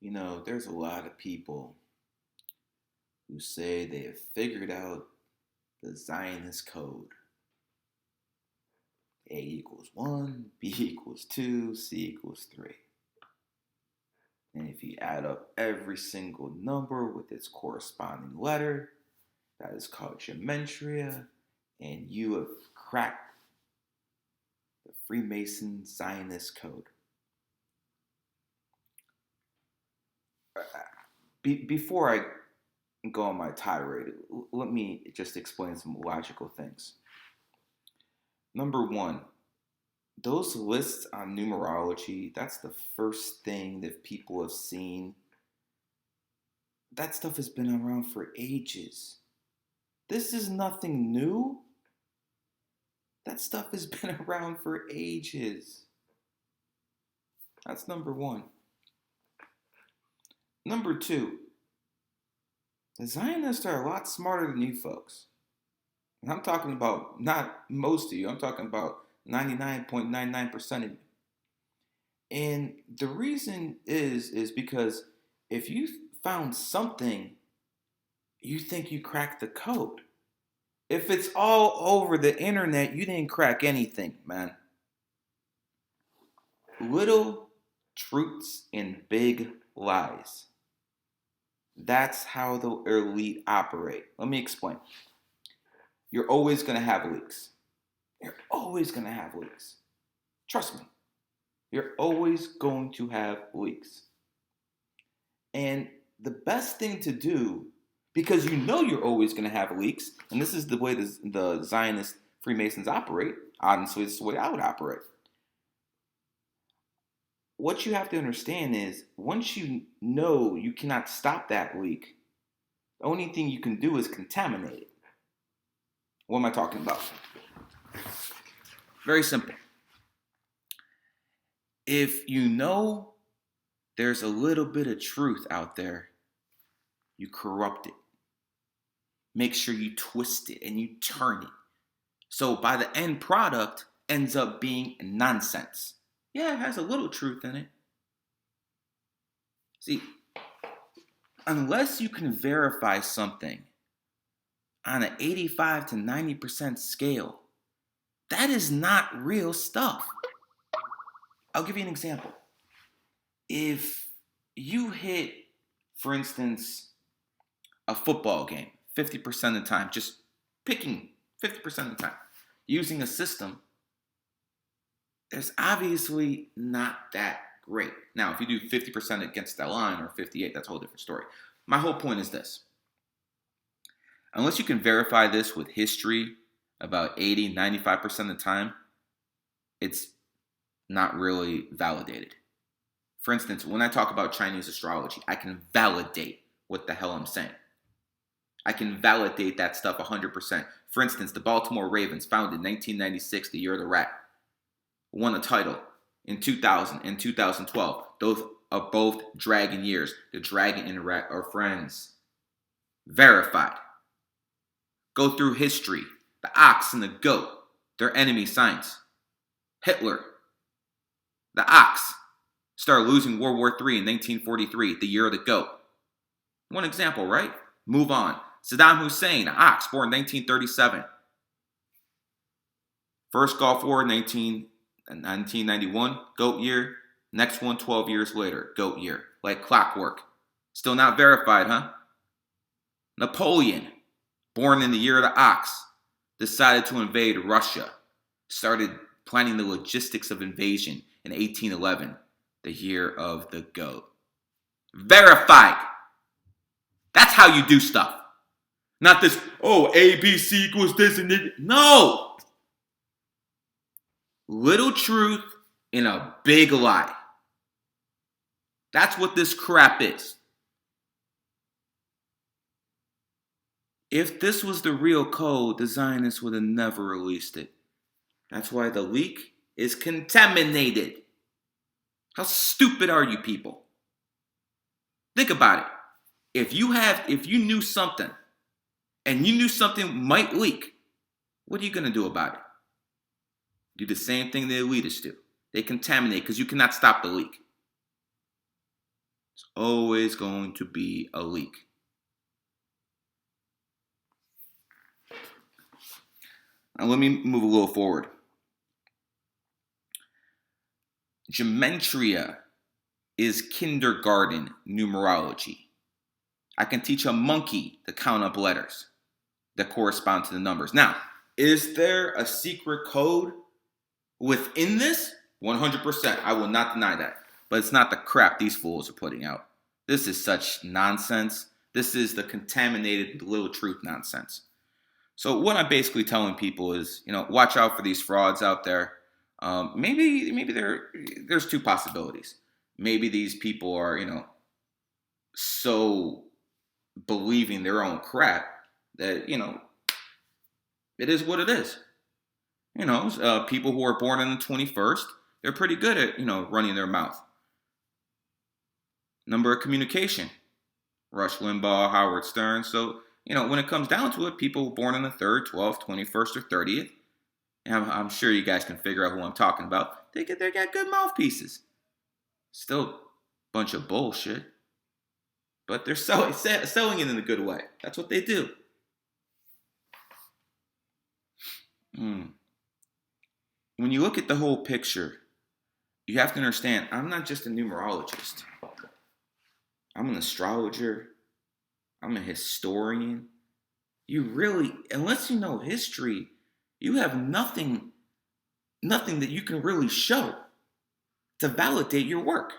There's a lot of people who say they have figured out the Zionist code. A equals 1, B equals 2, C equals 3. And if you add up every single number with its corresponding letter, that is called Gematria, and you have cracked the Freemason Zionist code. Before I go on my tirade, let me just explain some logical things. Number one, those lists on numerology, that's the first thing that people have seen. That stuff has been around for ages. This is nothing new. That stuff has been around for ages. That's number one. Number two, the Zionists are a lot smarter than you folks. And I'm talking about not most of you, I'm talking about 99.99% of you. And the reason is because if you found something, you think you cracked the code. If it's all over the internet, you didn't crack anything, man. Little truths and big lies. That's how the elite operate. Let me explain. You're always going to have leaks. You're always going to have leaks. Trust me. You're always going to have leaks. And the best thing to do, because you know you're always going to have leaks, and this is the way the Zionist Freemasons operate, honestly, this is the way I would operate. What you have to understand is, once you know you cannot stop that leak, the only thing you can do is contaminate it. What am I talking about? Very simple. If you know there's a little bit of truth out there, you corrupt it. Make sure you twist it and you turn it. So by the end product ends up being nonsense. Yeah, it has a little truth in it. See, unless you can verify something on an 85 to 90% scale, that is not real stuff. I'll give you an example. If you hit, for instance, a football game 50% of the time, just picking 50% of the time, using a system, there's obviously not that great. Now, if you do 50% against that line or 58, that's a whole different story. My whole point is this. Unless you can verify this with history about 80, 95% of the time, it's not really validated. For instance, when I talk about Chinese astrology, I can validate what the hell I'm saying. I can validate that stuff 100%. For instance, the Baltimore Ravens, founded in 1996, the year of the rat, won a title in 2000 and 2012. Those are both dragon years. The dragon and the rat are friends. Verified. Go through history. The ox and the goat, they're enemy signs. Hitler, the ox, started losing World War III in 1943, the year of the goat. One example, right? Move on. Saddam Hussein, the ox, born in 1937. First Gulf War, 1991, goat year. Next one, 12 years later, goat year. Like clockwork. Still not verified, huh? Napoleon, born in the year of the ox, decided to invade Russia. Started planning the logistics of invasion in 1811, the year of the goat. Verified. That's how you do stuff. Not this, A, B, C equals this and this. No. Little truth in a big lie. That's what this crap is. If this was the real code, the Zionists would have never released it. That's why the leak is contaminated. How stupid are you people? Think about it. If you knew something, and you knew something might leak, what are you going to do about it? Do the same thing the elitists do. They contaminate because you cannot stop the leak. It's always going to be a leak. Now let me move a little forward. Gematria is kindergarten numerology. I can teach a monkey to count up letters that correspond to the numbers. Now, is there a secret code within this? 100%. I will not deny that. But it's not the crap these fools are putting out. This is such nonsense. This is the contaminated little truth nonsense. So what I'm basically telling people is, watch out for these frauds out there. Maybe there's two possibilities. Maybe these people are, so believing their own crap that, it is what it is. People who are born on the 21st, they're pretty good at, running their mouth. Number of communication. Rush Limbaugh, Howard Stern. So, when it comes down to it, people born on the 3rd, 12th, 21st, or 30th, and I'm sure you guys can figure out who I'm talking about, they got good mouthpieces. Still a bunch of bullshit. But they're selling it in a good way. That's what they do. When you look at the whole picture, you have to understand, I'm not just a numerologist. I'm an astrologer. I'm a historian. You really, unless you know history, you have nothing that you can really show to validate your work.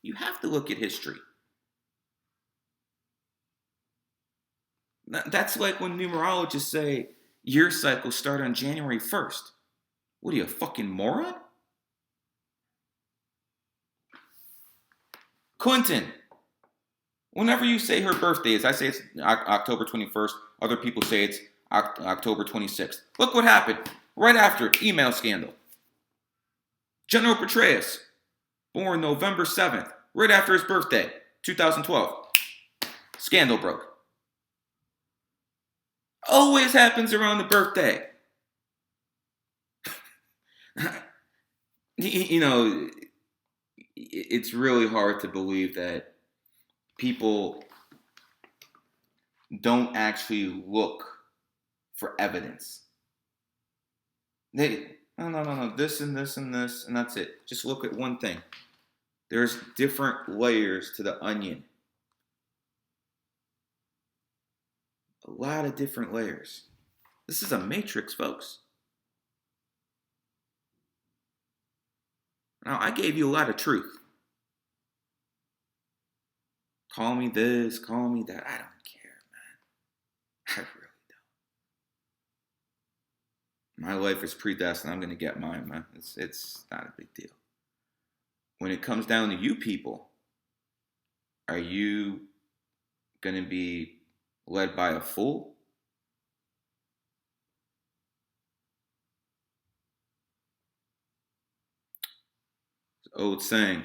You have to look at history. That's like when numerologists say year cycles start on January 1st. What are you, a fucking moron? Clinton, whenever you say her birthday is, I say it's October 21st. Other people say it's October 26th. Look what happened right after email scandal. General Petraeus, born November 7th, right after his birthday, 2012. Scandal broke. Always happens around the birthday. It's really hard to believe that people don't actually look for evidence. No, this and this and this, and that's it. Just look at one thing. There's different layers to the onion. A lot of different layers. This is a matrix, folks. Now, I gave you a lot of truth. Call me this, call me that. I don't care, man. I really don't. My life is predestined. I'm going to get mine, man. It's not a big deal. When it comes down to you people, are you going to be led by a fool? It's an old saying.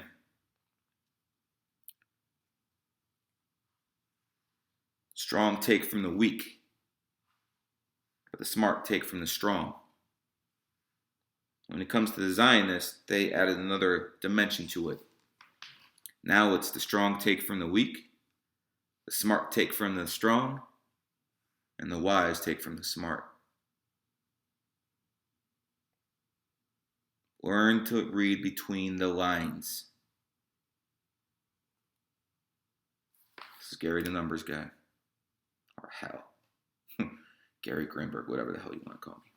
Strong take from the weak, but the smart take from the strong. When it comes to the Zionists, they added another dimension to it. Now it's the strong take from the weak, the smart take from the strong, and the wise take from the smart. Learn to read between the lines. This is Gary the Numbers Guy. Or hell. Gary Greenberg, whatever the hell you want to call me.